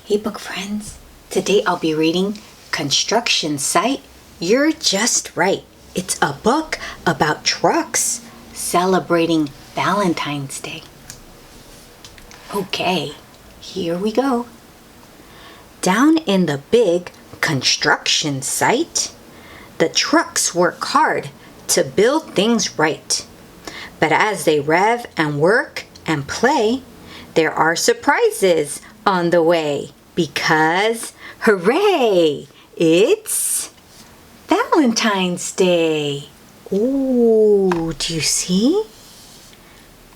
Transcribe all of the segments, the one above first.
Hey book friends, today I'll be reading Construction Site, You're Just Right. It's a book about trucks celebrating Valentine's Day. Okay, here we go. Down in the big construction site, the trucks work hard to build things right. But as they rev and work and play, there are surprises on the way because, hooray, it's Valentine's Day. Ooh, do you see?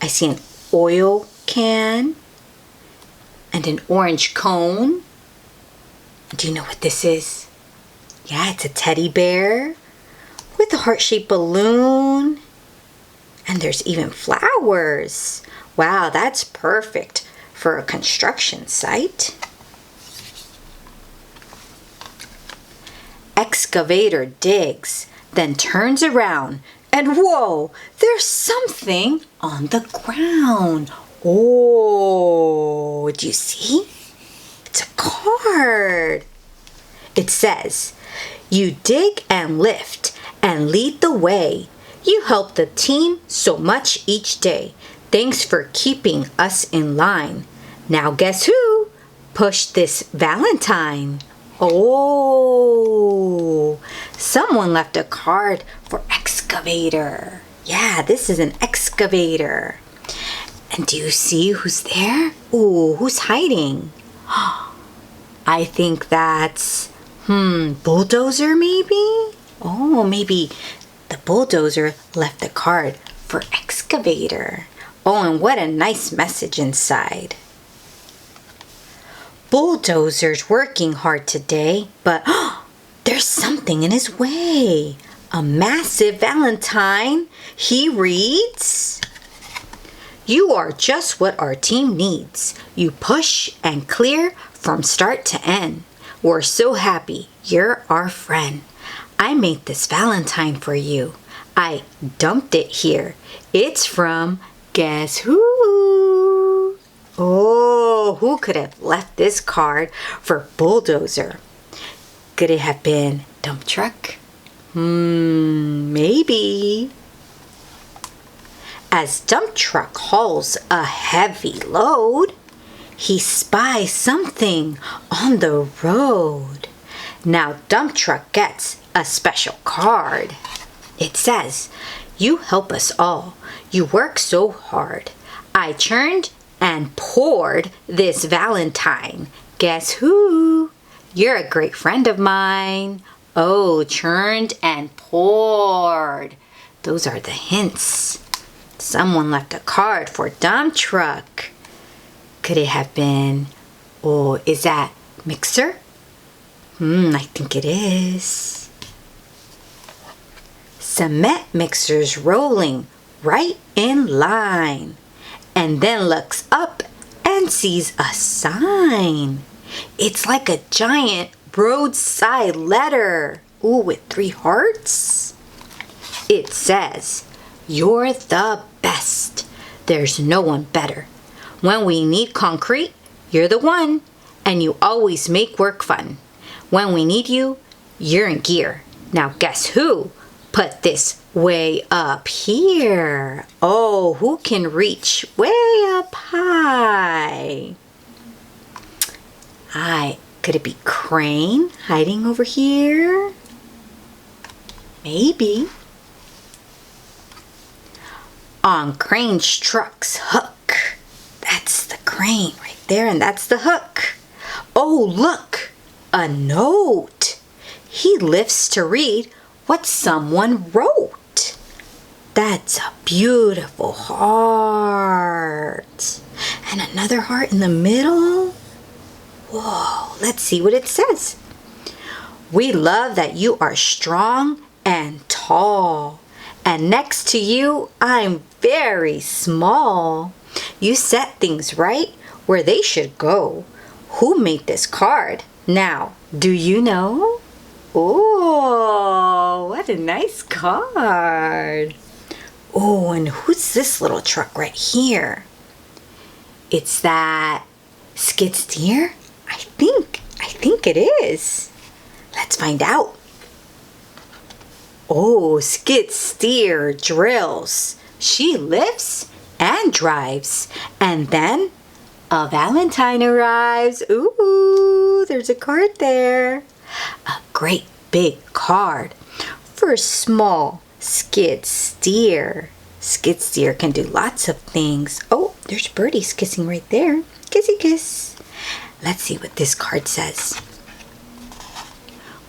I see an oil can and an orange cone. Do you know what this is? Yeah, it's a teddy bear with a heart-shaped balloon. And there's even flowers. Wow, that's perfect for a construction site. Excavator digs, then turns around, and whoa, there's something on the ground. Oh, do you see? It's a card. It says, "You dig and lift and lead the way. You help the team so much each day. Thanks for keeping us in line. Now guess who pushed this Valentine?" Oh, someone left a card for Excavator. Yeah, this is an excavator. And do you see who's there? Ooh, who's hiding? I think that's, Bulldozer maybe? Oh, maybe the Bulldozer left the card for Excavator. Oh, and what a nice message inside. Bulldozer's working hard today, but there's something in his way. A massive Valentine. He reads, "You are just what our team needs. You push and clear from start to end. We're so happy you're our friend. I made this Valentine for you. I dumped it here. It's from guess who?" Oh, who could have left this card for Bulldozer? Could it have been Dump Truck? Maybe. As Dump Truck hauls a heavy load, he spies something on the road. Now Dump Truck gets a special card. It says, "You help us all. You work so hard. I churned and poured this Valentine. Guess who? You're a great friend of mine." Oh, churned and poured. Those are the hints. Someone left a card for Dump Truck. Could it have been, is that Mixer? I think it is. Cement mixer's rolling right in line, and then looks up and sees a sign. It's like a giant roadside letter. Ooh, with 3 hearts. It says, "You're the best. There's no one better. When we need concrete, you're the one, and you always make work fun. When we need you, you're in gear. Now guess who put this way up here?" Oh, who can reach way up high? Could it be Crane hiding over here? Maybe. On Crane's truck's hook. That's the crane right there, and that's the hook. Oh, look, a note. He lifts to read what someone wrote. That's a beautiful heart. And another heart in the middle. Whoa, let's see what it says. "We love that you are strong and tall. And next to you, I'm very small. You set things right where they should go. Who made this card? Now, do you know?" Oh, what a nice card. Oh, and who's this little truck right here? It's that skid steer? I I think it is. Let's find out. Oh, skid steer drills. She lifts and drives. And then a Valentine arrives. Ooh, there's a card there. A great big card for small skid steer. Skid steer can do lots of things. Oh, there's birdies kissing right there. Kissy kiss. Let's see what this card says.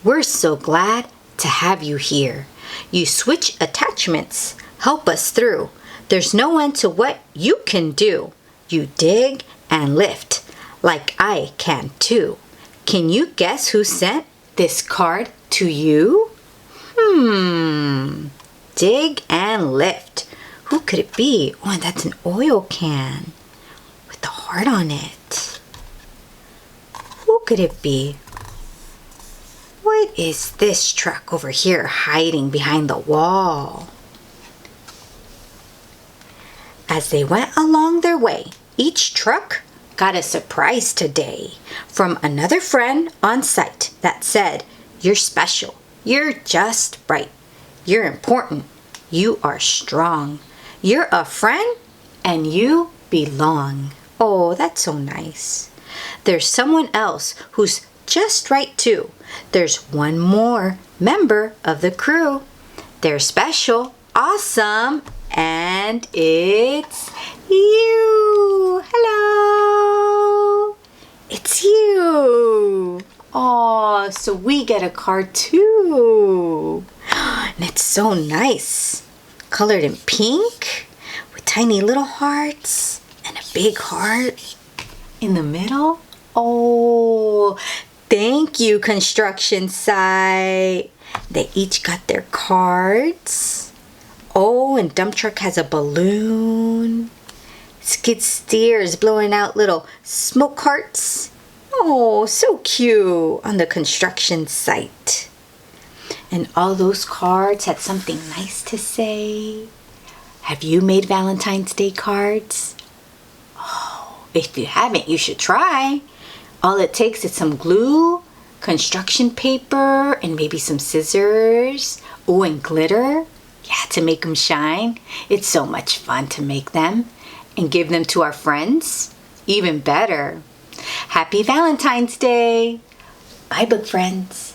We're so glad to have you here. You switch attachments, help us through. There's no end to what you can do. You dig and lift like I can too. Can you guess who sent this card to you? Dig and lift. Who could it be? Oh, and that's an oil can with the heart on it. Who could it be? What is this truck over here hiding behind the wall? As they went along their way, each truck got a surprise today from another friend on site that said, "You're special. You're just right. You're important. You are strong. You're a friend and you belong." Oh, that's so nice. There's someone else who's just right too. There's one more member of the crew. They're special, awesome, and it's you. Hello. It's you. Oh, so we get a card too. And it's so nice. Colored in pink with tiny little hearts and a big heart in the middle. Oh, thank you, construction site. They each got their cards. Oh, and dump truck has a balloon. Skid steer is blowing out little smoke hearts. Oh, so cute on the construction site. And all those cards had something nice to say. Have you made Valentine's Day cards? Oh, if you haven't, you should try. All it takes is some glue, construction paper, and maybe some scissors. Oh, and glitter. Yeah, to make them shine. It's so much fun to make them and give them to our friends. Even better. Happy Valentine's Day. Bye, book friends.